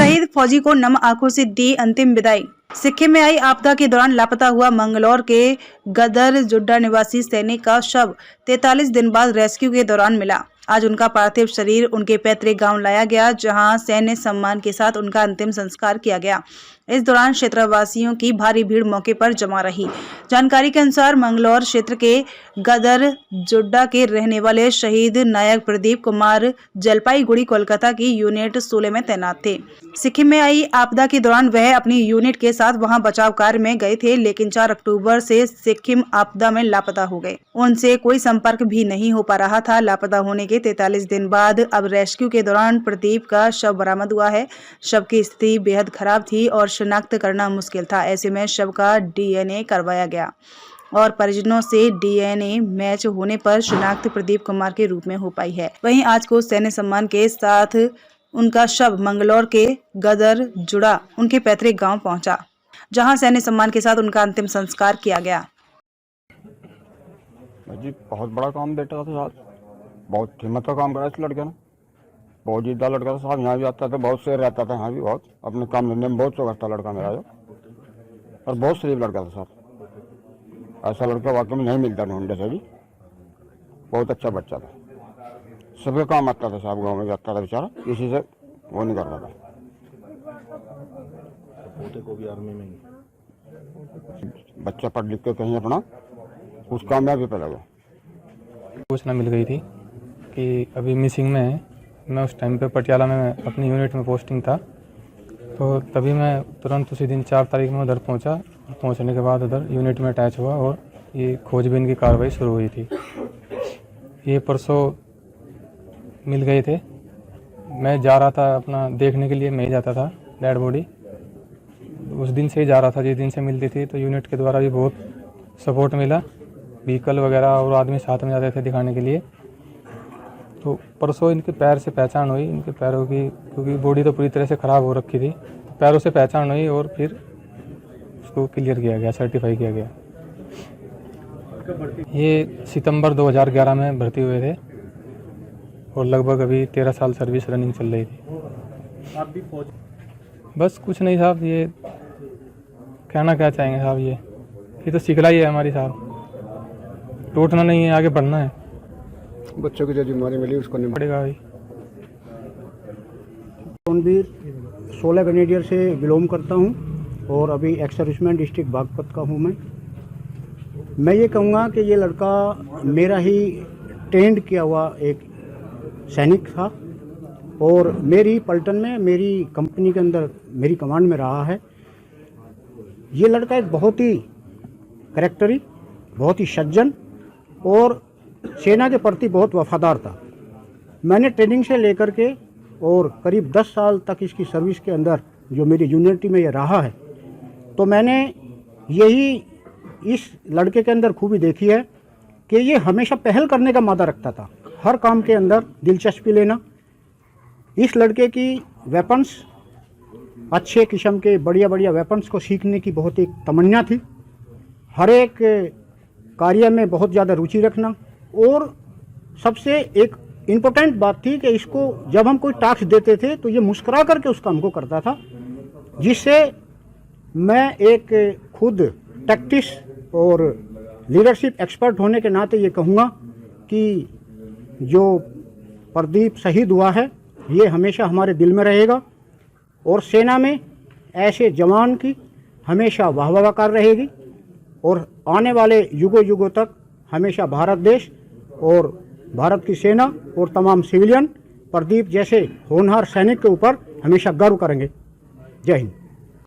शहीद फौजी को नम आंखों से दी अंतिम विदाई। सिक्किम में आई आपदा के दौरान लापता हुआ मंगलौर के गदर जुड्डा निवासी सैनिक का शव 43 दिन बाद रेस्क्यू के दौरान मिला। आज उनका पार्थिव शरीर उनके पैतृक गांव लाया गया, जहां सैन्य सम्मान के साथ उनका अंतिम संस्कार किया गया। इस दौरान क्षेत्रवासियों की भारी भीड़ मौके पर जमा रही। जानकारी के अनुसार मंगलौर क्षेत्र के गदर जुड्डा के रहने वाले शहीद नायक प्रदीप कुमार जलपाईगुड़ी कोलकाता की यूनिट 16 में तैनात थे। सिक्किम में आई आपदा के दौरान वह अपनी यूनिट के साथ वहां बचाव कार्य में गए थे, लेकिन 4 अक्टूबर से सिक्किम आपदा में लापता हो गए। उनसे कोई संपर्क भी नहीं हो पा रहा था। लापता होने के 43 दिन बाद अब रेस्क्यू के दौरान प्रदीप का शव बरामद हुआ है। शव की स्थिति बेहद खराब थी और शिनाख्त करना मुश्किल था। ऐसे में शव का डीएनए करवाया गया और परिजनों से डीएनए मैच होने पर शिनाख्त प्रदीप कुमार के रूप में हो पाई है। वहीं आज को सैन्य सम्मान के साथ उनका शव मंगलौर के गदर जुड़ा उनके पैतृक गांव पहुंचा, जहां सैन्य सम्मान के साथ उनका अंतिम संस्कार किया गया। जी बहुत बड़ा काम बेटा था साहब, बहुत हिम्मत का काम करा इस लड़के ने। बहुत जिद्दा लड़का था साहब, यहाँ भी आता था, बहुत शेर रहता था यहाँ भी, बहुत अपने काम धंधे में बहुत चौकस था लड़का मेरा जो, और बहुत शरीफ लड़का था साहब। ऐसा लड़का वाकई में नहीं मिलता ढूंढने से भी। बहुत अच्छा बच्चा था, सबके काम आता था साहब, गाँव में जाता था बेचारा, किसी से वो नहीं करता था। पोते को भी आर्मी में बच्चा पढ़ लिख के कहीं अपना उस कामयाबी पे लगा। सूचना मिल गई थी कि अभी मिसिंग में है। मैं उस टाइम पे पटियाला में अपनी यूनिट में पोस्टिंग था, तो तभी मैं तुरंत उसी दिन 4 तारीख में उधर पहुंचा। पहुंचने के बाद उधर यूनिट में अटैच हुआ और ये खोजबीन की कार्रवाई शुरू हुई थी। ये परसों मिल गए थे। मैं जा रहा था अपना देखने के लिए, मैं ही जाता था डेड बॉडी, उस दिन से ही जा रहा था जिस दिन से मिलती थी। तो यूनिट के द्वारा भी बहुत सपोर्ट मिला, व्हीकल वगैरह और आदमी साथ में जाते थे दिखाने के लिए। तो परसों इनके पैर से पहचान हुई, इनके पैरों की, क्योंकि बॉडी तो पूरी तरह से ख़राब हो रखी थी, तो पैरों से पहचान हुई और फिर उसको क्लियर किया गया, सर्टिफाई किया गया। ये सितंबर 2011 में भर्ती हुए थे और लगभग अभी 13 साल सर्विस रनिंग चल रही थी। आप भी फौज? बस कुछ नहीं साहब, ये कहना क्या चाहेंगे साहब, ये तो सिखलाई है हमारी साहब। टूटना नहीं है, आगे बढ़ना है। बच्चों की जो जिम्मेदारी मिली उसको नहीं पड़ेगा भाई। रणवीर 16 ग्रेनेडियर से बिलोंग करता हूं और अभी एक्स सर्विसमैन डिस्ट्रिक्ट बागपत का हूं। मैं ये कहूँगा कि ये लड़का मेरा ही ट्रेंड किया हुआ एक सैनिक था और मेरी पलटन में, मेरी कंपनी के अंदर, मेरी कमांड में रहा है। ये लड़का एक बहुत ही करैक्टरी, बहुत ही सज्जन और सेना के प्रति बहुत वफादार था। मैंने ट्रेनिंग से लेकर के और करीब 10 साल तक इसकी सर्विस के अंदर जो मेरी यूनिटी में ये रहा है, तो मैंने यही इस लड़के के अंदर खूबी देखी है कि ये हमेशा पहल करने का मादा रखता था, हर काम के अंदर दिलचस्पी लेना। इस लड़के की वेपन्स, अच्छे किस्म के बढ़िया बढ़िया वेपन्स को सीखने की बहुत एक तमन्ना थी, हर एक कार्य में बहुत ज़्यादा रुचि रखना, और सबसे एक इम्पोर्टेंट बात थी कि इसको जब हम कोई टास्क देते थे तो ये मुस्कुरा करके उस काम को करता था, जिससे मैं एक खुद टैक्टिस और लीडरशिप एक्सपर्ट होने के नाते ये कहूँगा कि जो प्रदीप शहीद हुआ है ये हमेशा हमारे दिल में रहेगा और सेना में ऐसे जवान की हमेशा वाहवाकार रहेगी और आने वाले युगों युगों तक हमेशा भारत देश और भारत की सेना और तमाम सिविलियन प्रदीप जैसे होनहार सैनिक के ऊपर हमेशा गर्व करेंगे। जय हिंद।